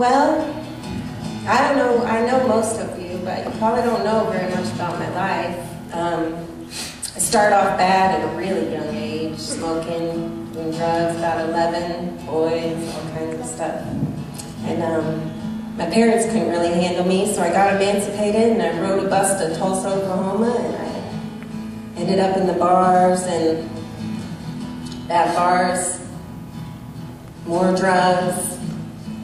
Well, I don't know, I know most of you, but you probably don't know very much about my life. I started off bad at a really young age, smoking, doing drugs, about 11, boys, all kinds of stuff. And my parents couldn't really handle me, so I got emancipated and I rode a bus to Tulsa, Oklahoma, and I ended up in the bars and bad bars, more drugs.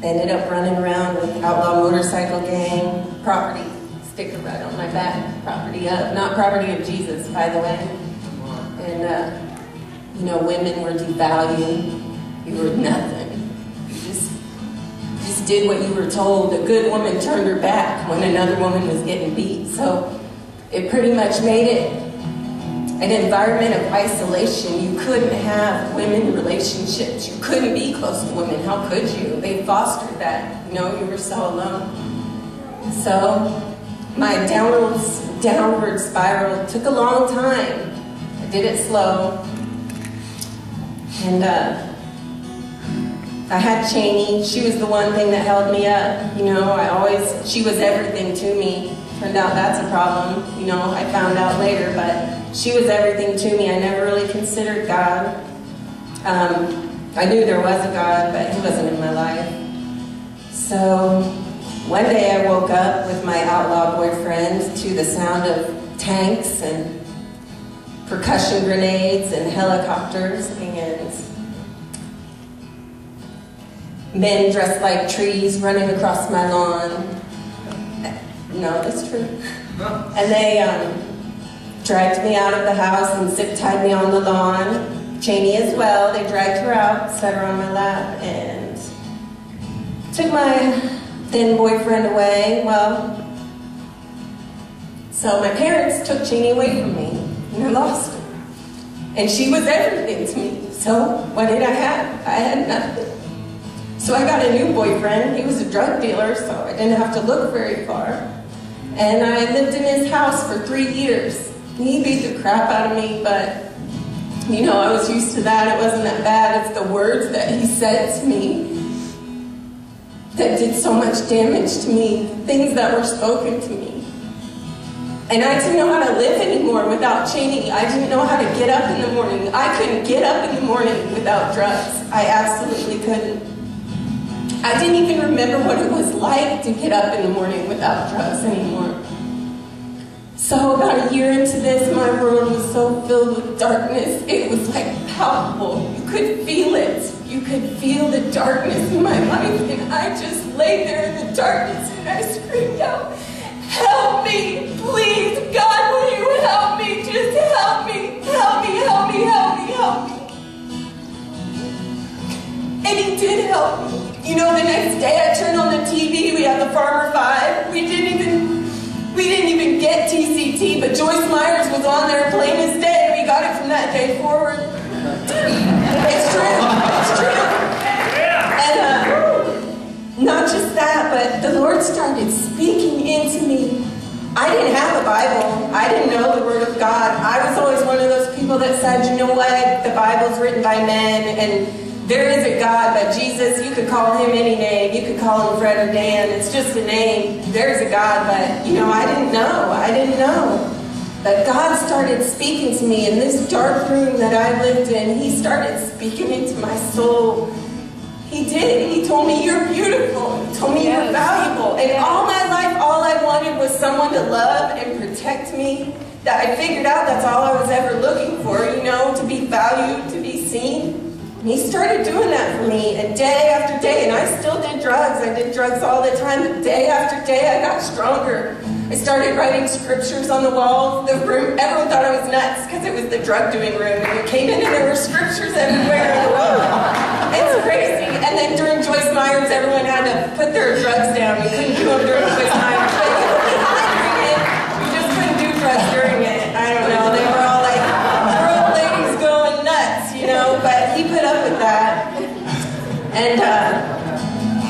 Ended up running around with outlaw motorcycle gang, property, sticker right on my back, property of, not property of Jesus, by the way. And, you know, women were devalued. You were nothing. You just did what you were told. A good woman turned her back when another woman was getting beat. So it pretty much made it an environment of isolation. You couldn't have women relationships. You couldn't be close to women. How could you? They fostered that. You know, you were so alone. So my downward spiral took a long time. I did it slow. And I had Cheney. She was the one thing that held me up. You know, she was everything to me. Turned out that's a problem. You know, I found out later, but she was everything to me. I never really considered God. I knew there was a God, but he wasn't in my life. So one day I woke up with my outlaw boyfriend to the sound of tanks and percussion grenades and helicopters and men dressed like trees running across my lawn. No, that's true. And they dragged me out of the house and zip-tied me on the lawn. Cheney as well. They dragged her out, set her on my lap, and took my then boyfriend away. Well, so my parents took Cheney away from me, and I lost her. And she was everything to me. So what did I have? I had nothing. So I got a new boyfriend. He was a drug dealer, so I didn't have to look very far. And I lived in his house for 3 years. He beat the crap out of me, but, you know, I was used to that. It wasn't that bad. It's the words that he said to me that did so much damage to me, things that were spoken to me. And I didn't know how to live anymore without Cheney. I didn't know how to get up in the morning. I couldn't get up in the morning without drugs. I absolutely couldn't. I didn't even remember what it was like to get up in the morning without drugs anymore. So about a year into this, my world was so filled with darkness, it was like palpable. You could feel it. You could feel the darkness in my life, and I just lay there in the darkness and I screamed out, "Help me, please, God, will you help me? Just help me, help me, help me, help me, help me." And he did help me. You know, the next day I turned on the TV, we had the Farmer 5. We didn't even get TCT, but Joyce Myers was on there plain as day. We got it from that day forward. It's true. It's true. And not just that, but the Lord started speaking into me. I didn't have a Bible. I didn't know the Word of God. I was always one of those people that said, you know what, the Bible's written by men, and there is a God, but Jesus, you could call him any name. You could call him Fred or Dan. It's just a name. There's a God, but, you know, I didn't know. I didn't know. But God started speaking to me in this dark room that I lived in. He started speaking into my soul. He did. He told me, "You're beautiful." He told me, "You're valuable." And all my life, all I wanted was someone to love and protect me. That I figured out that's all I was ever looking for, you know, to be valued, to be seen. And he started doing that for me, and day after day, and I still did drugs. I did drugs all the time, but day after day I got stronger. I started writing scriptures on the walls. The room, everyone thought I was nuts because it was the drug-doing room. And you came in and there were scriptures everywhere in the room. It's crazy. And then during Joyce Myers, everyone had to put their drugs down. You couldn't do them during Joyce Myers. But you could be high during it. You just couldn't do drugs during it. I don't know. They were all like, old ladies going nuts, you know. But he put up with that. And,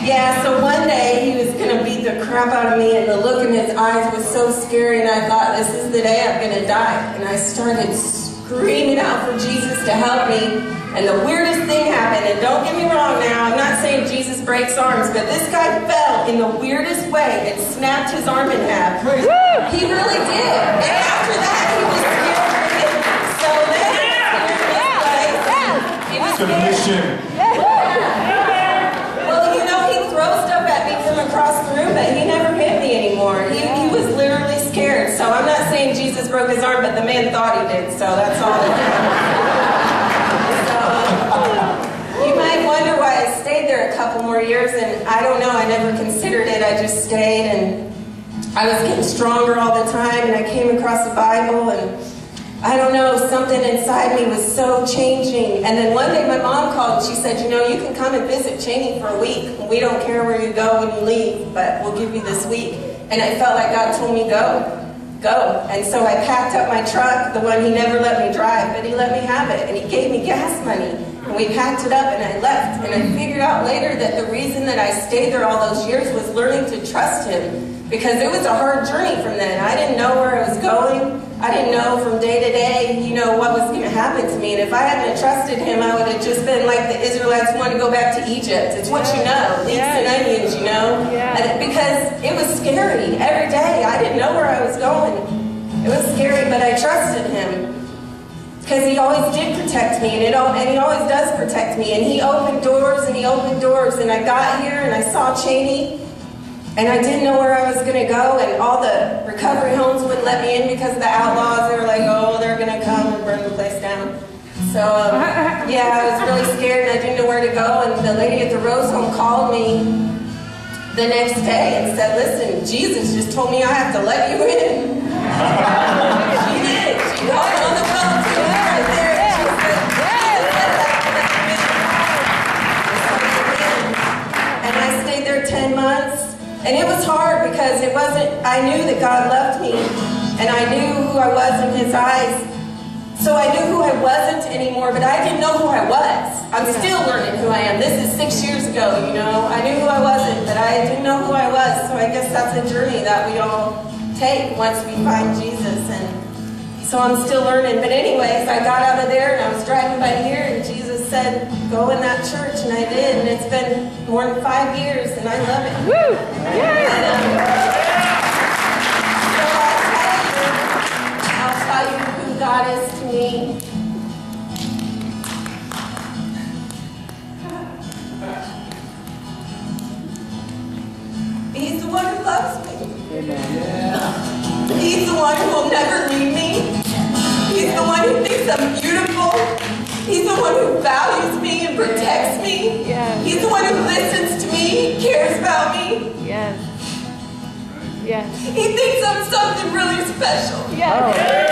yeah, so one day he was going to beat the crap out of me, and the look in his eyes was so scary, and I thought, this is the day I'm going to die. And I started screaming out for Jesus to help me. And the weirdest thing happened, and don't get me wrong now, I'm not saying Jesus breaks arms, but this guy fell in the weirdest way and snapped his arm in half. He really did. And after that, he was scared. So then he was submission. Well, you know, he throws stuff at me from across the room, but he never hit me anymore. He was literally scared. So I'm not saying Jesus broke his arm, but the man thought he did, so that's all. You might wonder why I stayed there a couple more years, and I don't know, I never considered it. I just stayed, and I was getting stronger all the time, and I came across the Bible, and I don't know, something inside me was so changing. And then one day my mom called, and she said, you know, you can come and visit Cheney for a week. We don't care where you go when you leave, but we'll give you this week. And I felt like God told me, go. And so I packed up my truck, the one he never let me drive, but he let me have it, and he gave me gas money. And we packed it up and I left. And I figured out later that the reason that I stayed there all those years was learning to trust him. Because it was a hard journey from then. I didn't know where I was going. I didn't know from day to day, you know, what was going to happen to me. And if I hadn't trusted him, I would have just been like the Israelites wanted to go back to Egypt. It's what you know, leeks and onions, you know. And because it was scary every day. I didn't know where I was going. It was scary, but I trusted him. Because he always did protect me, and he always does protect me. And he opened doors, and he opened doors. And I got here, and I saw Cheney, and I didn't know where I was going to go. And all the recovery homes wouldn't let me in because of the outlaws. They were like, oh, they're going to come and burn the place down. So, yeah, I was really scared, and I didn't know where to go. And the lady at the Rose Home called me the next day and said, listen, Jesus just told me I have to let you in. She did. She called me on the phone. She was right there. And she said, and I stayed there 10 months. And it was hard because it wasn't, I knew that God loved me. And I knew who I was in his eyes. So I knew who I wasn't anymore, but I didn't know who I was. I'm still learning who I am. This is 6 years ago, you know. I knew who I wasn't, but I didn't know who I was. So I guess that's a journey that we all take once we find Jesus. And so I'm still learning. But anyways, I got out of there and I was driving by here and Jesus said, go in that church. And I did. And it's been more than 5 years and I love it. Woo! Yeah! I'll tell you who God is to me. He's the one who loves me. He's the one who will never leave me. He's the one who thinks I'm beautiful. He's the one who values me and protects me. Yes. He's the one who listens to me, cares about me. Yes. Yes. He thinks I'm something really special. Yes.